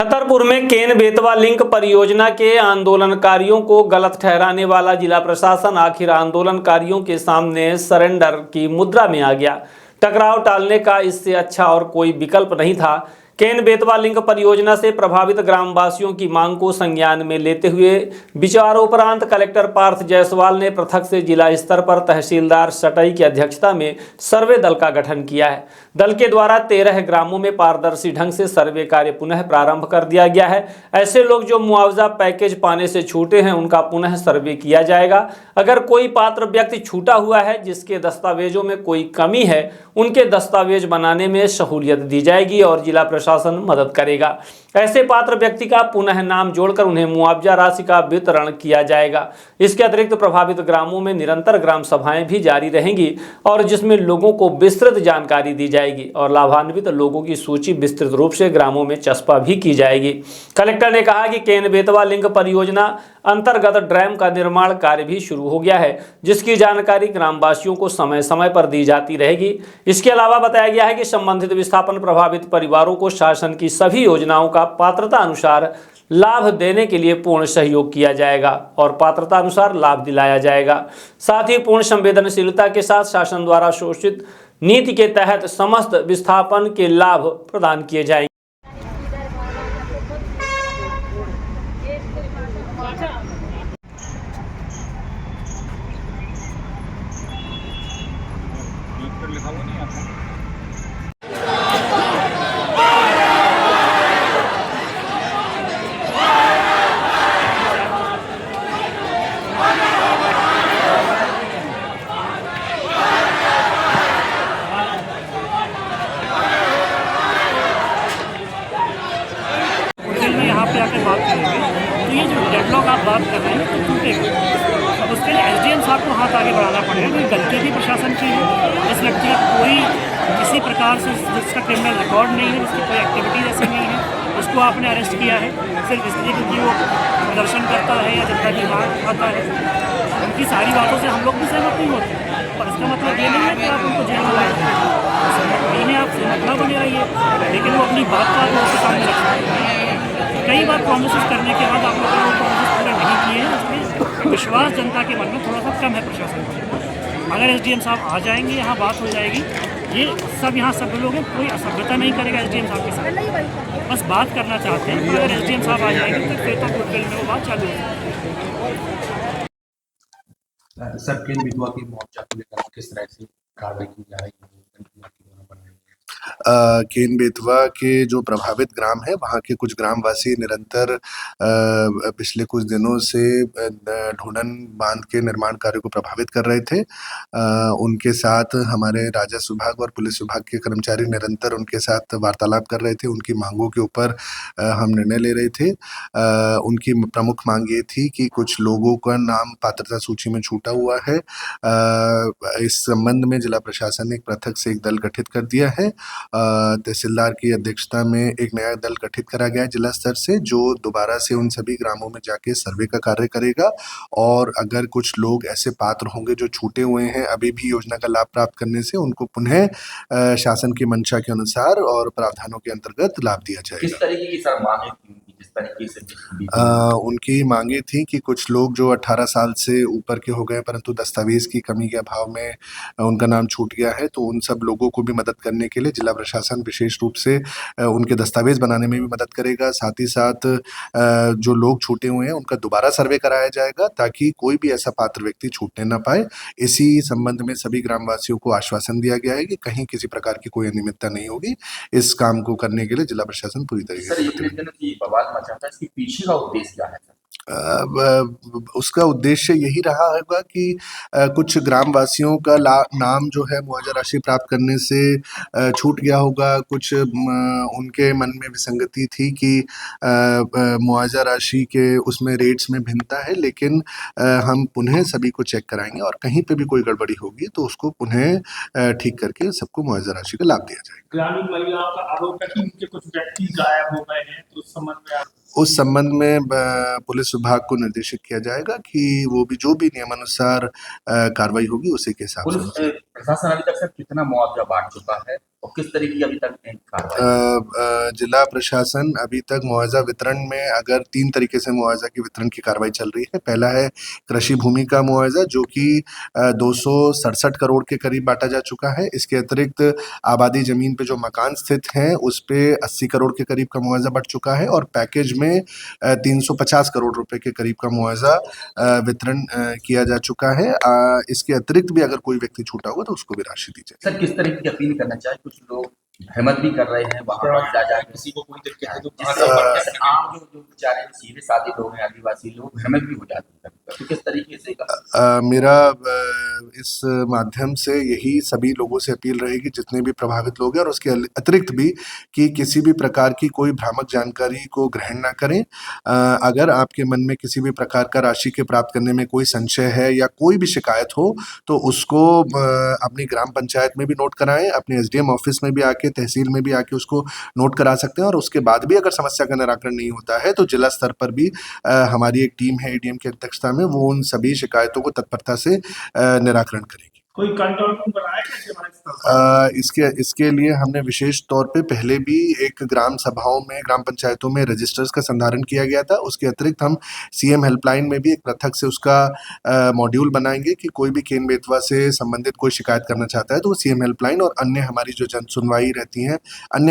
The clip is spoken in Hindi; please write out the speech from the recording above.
छतरपुर में केन बेतवा लिंक परियोजना के आंदोलनकारियों को गलत ठहराने वाला जिला प्रशासन आखिर आंदोलनकारियों के सामने सरेंडर की मुद्रा में आ गया। टकराव टालने का इससे अच्छा और कोई विकल्प नहीं था। केन बेतवा लिंक परियोजना से प्रभावित ग्रामवासियों की मांग को संज्ञान में लेते हुए विचारोपरांत कलेक्टर पार्थ जायसवाल ने पृथक से जिला स्तर पर तहसीलदार सटई की अध्यक्षता में सर्वे दल का गठन किया है। दल के द्वारा 13 ग्रामों में पारदर्शी ढंग से सर्वे कार्य पुनः प्रारंभ कर दिया गया है। ऐसे लोग जो मुआवजा पैकेज पाने से छूटे हैं उनका पुनः सर्वे किया जाएगा। अगर कोई पात्र व्यक्ति छूटा हुआ है जिसके दस्तावेजों में कोई कमी है, उनके दस्तावेज बनाने में सहूलियत दी जाएगी और जिला प्रशासन मदद करेगा। ऐसे पात्र व्यक्ति का पुनः नाम जोड़कर उन्हें मुआवजा राशि का वितरण किया जाएगा। इसके अतिरिक्त प्रभावित ग्रामों में निरंतर ग्राम सभाएं भी जारी रहेंगी और जिसमें लोगों को विस्तृत जानकारी दी जाएगी और लाभान्वित लोगों की सूची विस्तृत रूप से ग्रामों में चस्पा भी की जाएगी। कलेक्टर ने कहा कि केन बेतवा लिंक परियोजना अंतर्गत डैम का निर्माण कार्य भी शुरू हो गया है, जिसकी जानकारी ग्रामवासियों को समय समय पर दी जाती रहेगी। इसके अलावा बताया गया है कि संबंधित विस्थापन प्रभावित परिवारों को शासन की सभी योजनाओं का पात्रता अनुसार लाभ देने के लिए पूर्ण सहयोग किया जाएगा और पात्रता अनुसार लाभ दिलाया जाएगा। साथ ही पूर्ण संवेदनशीलता के साथ शासन द्वारा घोषित नीति के तहत समस्त विस्थापन के लाभ प्रदान किए जाएंगे। यहाँ पे आकर बात करेंगे तो ये जो डेडलॉक आप बात कर रहे हैं तो टूटेगा। अब उसके लिए एसडीएम साहब को हाथ आगे बढ़ाना पड़ेगा क्योंकि गलती भी प्रशासन की है। इस व्यक्ति का कोई किसी प्रकार से जिसका क्रिमिनल रिकॉर्ड नहीं है, जिसकी कोई एक्टिविटी ऐसी नहीं है, उसको आपने अरेस्ट किया है सिर्फ इसलिए क्योंकि वो प्रदर्शन करता है या जनता की मांग उठाता है। उनकी सारी बातों से हम लोग भी सहमत नहीं होते, पर इसका मतलब ये नहीं है कि आप उनको जेल में लाएंगे। सहमत नहीं है, आप सहमत ना बने रहिए, लेकिन वो अपनी बात का लोगों के सामने रखते हैं। कई बार प्रोमिस करने के बाद आप लोगों ने वो प्रोमिस पूरे नहीं किए हैं, इसलिए विश्वास जनता के मन में थोड़ा सा कम है प्रशासन पर। अगर एसडीएम साहब आ जाएंगे, यहाँ बात हो जाएगी। ये सब यहाँ सब लोग हैं, कोई असभ्यता नहीं करेगा एसडीएम साहब के साथ, बस बात करना चाहते हैं। तो अगर एसडीएम साहब आ जाएंगे तो फिर तो गुडविल में वो बात चालू होगी। सर, केन बेतवा की मुआवजा को लेकर किस तरह से कार्रवाई की जा रही है? केन बेतवा के जो प्रभावित ग्राम है वहाँ के कुछ ग्रामवासी निरंतर पिछले कुछ दिनों से ढूंढन बांध के निर्माण कार्य को प्रभावित कर रहे थे। उनके साथ हमारे राजस्व विभाग और पुलिस विभाग के कर्मचारी निरंतर उनके साथ वार्तालाप कर रहे थे। उनकी मांगों के ऊपर हम निर्णय ले रहे थे। उनकी प्रमुख मांग ये थी कि कुछ लोगों का नाम पात्रता सूची में छूटा हुआ है। इस संबंध में जिला प्रशासन ने एक पृथक से एक दल गठित कर दिया है। तहसीलदार की अध्यक्षता में एक नया दल गठित करा गया है जिला स्तर से, जो दोबारा से उन सभी ग्रामों में जाके सर्वे का कार्य करेगा और अगर कुछ लोग ऐसे पात्र होंगे जो छूटे हुए हैं अभी भी योजना का लाभ प्राप्त करने से, उनको पुनः शासन की मंशा के अनुसार और प्रावधानों के अंतर्गत लाभ दिया जाएगा। किस तरीके की सर मांगे थी जिस तरीके से उनकी मांगे थी कि कुछ लोग जो 18 साल से ऊपर के हो गए परंतु दस्तावेज की कमी के अभाव में उनका नाम छूट गया है, तो उन सब लोगों को भी मदद करने के लिए जिला प्रशासन विशेष रूप से उनके दस्तावेज बनाने में भी मदद करेगा। साथ ही साथ जो लोग छूटे हुए हैं उनका दोबारा सर्वे कराया जाएगा ताकि कोई भी ऐसा पात्र व्यक्ति छूटने ना पाए। इसी संबंध में सभी ग्रामवासियों को आश्वासन दिया गया है कि कहीं किसी प्रकार की कोई अनियमितता नहीं होगी। इस काम को करने के लिए जिला प्रशासन पूरी तरीके से चाहता है, इसके पीछे का उद्देश्य क्या है सर? उसका उद्देश्य यही रहा होगा कि कुछ ग्रामवासियों का नाम जो है मुआवजा राशि प्राप्त करने से छूट गया होगा। कुछ उनके मन में विसंगति थी कि मुआवजा राशि के उसमें रेट्स में भिन्नता है, लेकिन हम पुनः सभी को चेक कराएंगे और कहीं पे भी कोई गड़बड़ी होगी तो उसको पुनः ठीक करके सबको मुआवजा राशि का लाभ दिया जाएगा। ग्रामीण महिलाओं का आरोप है कि उनके कुछ व्यक्ति गायब हो गए हैं, तो उस संबंध में पुलिस विभाग को निर्देशित किया जाएगा कि वो भी जो भी नियमानुसार कार्रवाई होगी उसी के हिसाब से। प्रशासन अभी तक सर कितना मुआवजा बांट चुका है और किस तरीके की अभी तक कार्रवाई? जिला प्रशासन अभी तक मुआवजा वितरण में अगर 3 तरीके से मुआवजा की वितरण की कार्रवाई चल रही है। पहला है कृषि भूमि का मुआवजा जो कि 267 करोड़ के करीब बांटा जा चुका है। इसके अतिरिक्त आबादी ज़मीन पे जो मकान स्थित हैं उस पे 80 करोड़ के करीब का मुआवजा बँट चुका है और पैकेज में 350 करोड़ रुपए के करीब का मुआवजा वितरण किया जा चुका है। इसके अतिरिक्त भी अगर कोई व्यक्ति छूटा होगा तो उसको भी राशि दी जाएगी। सर किस तरीके की अपील करना चाहिए? कुछ लोग भ्रमण भी कर रहे हैं वहाँ पर जा जाकर किसी को कोई दिक्कत है तो जिससे आम जो बेचारे सीधे साधे लोग हैं, आदिवासी लोग भ्रमित भी हो जाते हैं, तो किस तरीके से मेरा इस माध्यम से यही सभी लोगों से अपील रहेगी जितने भी प्रभावित लोग हैं और उसके अतिरिक्त भी कि किसी भी प्रकार की कोई भ्रामक जानकारी को ग्रहण ना करें। अगर आपके मन में किसी भी प्रकार का राशि के प्राप्त करने में कोई संशय है या कोई भी शिकायत हो तो उसको अपनी ग्राम पंचायत में भी नोट कराएं, अपने एसडीएम ऑफिस में भी आके, तहसील में भी आके उसको नोट करा सकते हैं और उसके बाद भी अगर समस्या का निराकरण नहीं होता है तो जिला स्तर पर भी हमारी एक टीम है एडीएम की अध्यक्षता में, वो उन सभी शिकायतों को तत्परता से निराकरण करेगी। कोई कंट्रोल रूम बनाया क्या हमारे स्तर पर? इसके लिए हमने विशेष तौर पे पहले भी एक ग्राम सभाओं में, ग्राम पंचायतों में रजिस्टर्स का संधारण किया गया था। उसके अतिरिक्त हम सीएम हेल्पलाइन में भी एक पृथक से उसका मॉड्यूल बनाएंगे कि कोई भी केन बेतवा से संबंधित कोई शिकायत करना चाहता है तो वो सीएम हेल्पलाइन और अन्य हमारी जो जन सुनवाई रहती हैं, अन्य